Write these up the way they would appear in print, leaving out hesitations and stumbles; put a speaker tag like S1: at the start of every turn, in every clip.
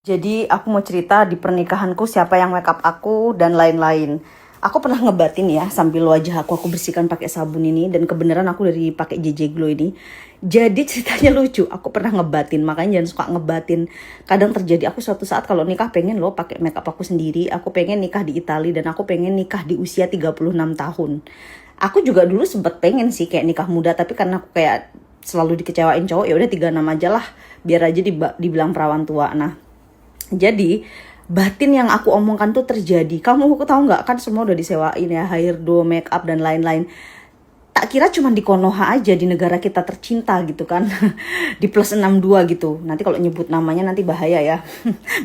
S1: Jadi aku mau cerita di pernikahanku siapa yang make up aku dan lain-lain. Aku pernah ngebatin ya sambil wajah aku bersihkan pakai sabun ini dan kebenaran aku dari pakai JJ Glow ini. Jadi ceritanya lucu, aku pernah ngebatin, makanya jangan suka ngebatin. Kadang terjadi aku suatu saat kalau nikah pengen loh pakai make up aku sendiri, aku pengen nikah di Italia dan aku pengen nikah di usia 36 tahun. Aku juga dulu sempet pengen sih kayak nikah muda tapi karena aku kayak selalu dikecewain cowok ya udah 36 aja lah biar aja dibilang perawan tua. Nah, jadi batin yang aku omongkan tuh terjadi. Kamu tahu nggak kan semua udah disewain ya, hairdo, make up dan lain-lain. Tak kira cuma di Konoha aja di negara kita tercinta gitu kan. Di plus 62 gitu. Nanti kalau nyebut namanya nanti bahaya ya.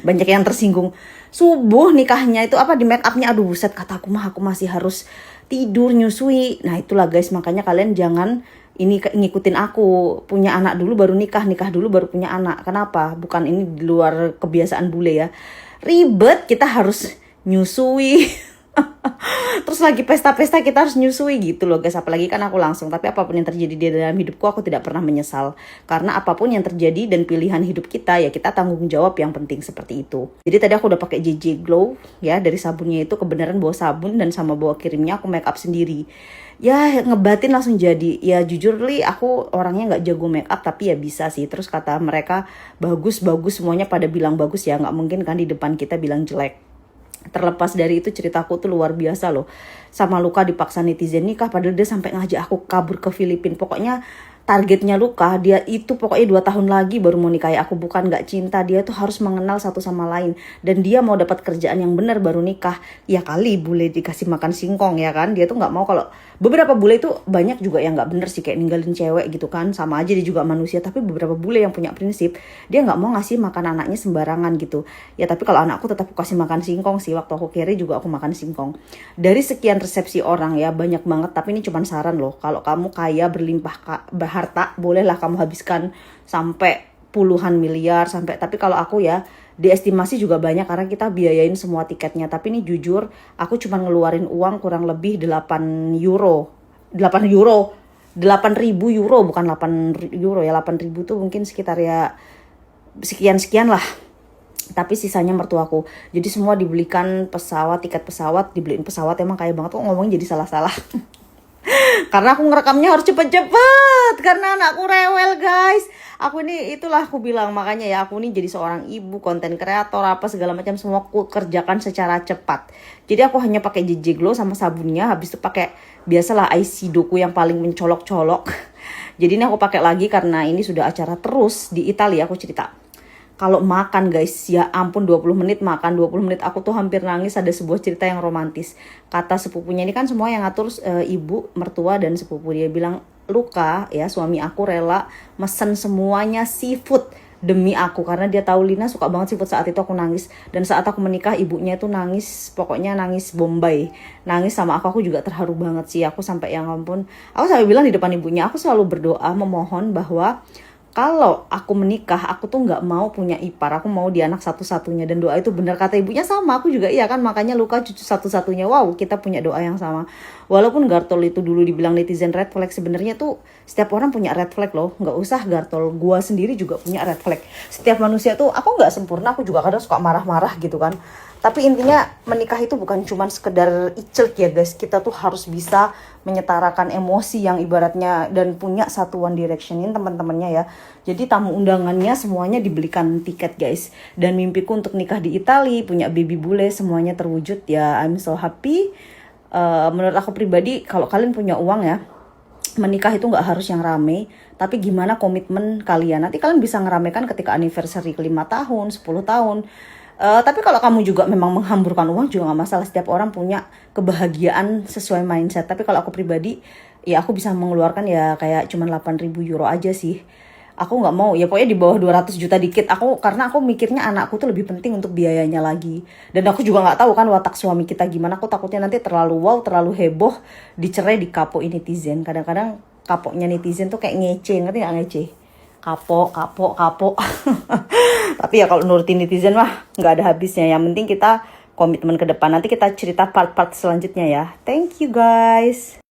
S1: Banyak yang tersinggung. Subuh nikahnya itu apa di make upnya, aduh buset kataku mah aku masih harus tidur nyusui. Nah itulah guys, makanya kalian jangan ini ngikutin aku, punya anak dulu baru nikah, nikah dulu baru punya anak. Kenapa? Bukan ini di luar kebiasaan bule ya. Ribet, kita harus nyusui. Terus lagi pesta-pesta kita harus nyusui gitu loh guys. Apalagi kan aku langsung. Tapi apapun yang terjadi di dalam hidupku aku tidak pernah menyesal. Karena apapun yang terjadi dan pilihan hidup kita ya kita tanggung jawab, yang penting seperti itu. Jadi tadi aku udah pakai JJ Glow ya, dari sabunnya itu kebenaran bawa sabun dan sama bawa kirimnya aku make up sendiri. Ya ngebatin langsung jadi. Ya jujur li aku orangnya nggak jago make up tapi ya bisa sih. Terus kata mereka bagus semuanya pada bilang bagus ya, nggak mungkin kan di depan kita bilang jelek. Terlepas dari itu ceritaku tuh luar biasa loh. Sama Luka dipaksa netizen nikah padahal dia sampai ngajak aku kabur ke Filipina. Pokoknya targetnya Luka dia itu pokoknya 2 tahun lagi baru mau nikahi aku. Bukan gak cinta, dia tuh harus mengenal satu sama lain. Dan dia mau dapat kerjaan yang benar baru nikah. Ya kali bule dikasih makan singkong ya kan. Dia tuh gak mau kalau beberapa bule itu banyak juga yang gak bener sih kayak ninggalin cewek gitu kan. Sama aja dia juga manusia. Tapi beberapa bule yang punya prinsip dia gak mau ngasih makan anaknya sembarangan gitu. Ya tapi kalau anakku tetap aku kasih makan singkong sih. Waktu aku carry juga aku makan singkong. Dari sekian resepsi orang ya banyak banget. Tapi ini cuma saran loh. Kalau kamu kaya berlimpah harta, bolehlah kamu habiskan sampai puluhan miliar sampai. Tapi kalau aku ya diestimasi juga banyak karena kita biayain semua tiketnya. Tapi ini jujur aku cuma ngeluarin uang kurang lebih 8 euro. 8.000 euro bukan 8 euro ya. 8.000 tuh mungkin sekitar ya sekian lah. Tapi sisanya mertuaku. Jadi semua dibelikan pesawat, tiket pesawat, dibeliin pesawat. Emang kaya banget kok ngomongnya jadi salah-salah. Karena aku ngerekamnya harus cepet-cepet karena anakku rewel guys. Aku ini itulah aku bilang, makanya ya aku ini jadi seorang ibu, konten kreator apa segala macam semua aku kerjakan secara cepat. Jadi aku hanya pakai JJ Glow sama sabunnya, habis itu pakai biasalah eyeshadow yang paling mencolok-colok. Jadi ini aku pakai lagi karena ini sudah acara terus di Italia. Aku cerita kalau makan guys, ya ampun 20 menit makan, 20 menit aku tuh hampir nangis. Ada sebuah cerita yang romantis. Kata sepupunya ini kan semua yang ngatur ibu, mertua dan sepupu. Dia bilang, Luka ya suami aku rela mesen semuanya seafood demi aku. Karena dia tahu Lina suka banget seafood. Saat itu aku nangis. Dan saat aku menikah ibunya itu nangis, pokoknya nangis Bombay. Nangis sama aku juga terharu banget sih. Aku sampai yang ampun, aku sampai bilang di depan ibunya, aku selalu berdoa memohon bahwa kalau aku menikah, aku tuh nggak mau punya ipar. Aku mau dia anak satu-satunya. Dan doa itu benar kata ibunya sama. Aku juga iya kan. Makanya Luka cucu satu-satunya. Wow, kita punya doa yang sama. Walaupun Gartol itu dulu dibilang netizen red flag. Sebenarnya tuh setiap orang punya red flag loh. Nggak usah Gartol. Gua sendiri juga punya red flag. Setiap manusia tuh, aku nggak sempurna. Aku juga kadang suka marah-marah gitu kan. Tapi intinya menikah itu bukan cuma sekedar icek ya guys. Kita tuh harus bisa menyetarakan emosi yang ibaratnya dan punya satu one directionin teman-temannya ya. Jadi tamu undangannya semuanya dibelikan tiket guys. Dan mimpiku untuk nikah di Italia, punya baby bule semuanya terwujud ya. I'm so happy. Menurut aku pribadi kalau kalian punya uang ya, menikah itu nggak harus yang rame. Tapi gimana komitmen kalian. Nanti kalian bisa ngeramekan ketika anniversary ke 5 tahun, 10 tahun. Tapi kalau kamu juga memang menghamburkan uang juga gak masalah. Setiap orang punya kebahagiaan sesuai mindset. Tapi kalau aku pribadi ya aku bisa mengeluarkan ya kayak cuman 8.000 euro aja sih. Aku gak mau ya pokoknya di bawah 200 juta dikit. Karena aku mikirnya anakku tuh lebih penting untuk biayanya lagi. Dan aku juga gak tahu kan watak suami kita gimana. Aku takutnya nanti terlalu wow, terlalu heboh, dicerai di kapok netizen. Kadang-kadang kapoknya netizen tuh kayak ngece, ngerti gak ngece? Kapok. Tapi ya kalau nurutin netizen mah nggak ada habisnya. Yang penting kita komitmen ke depan. Nanti kita cerita part-part selanjutnya ya. Thank you guys.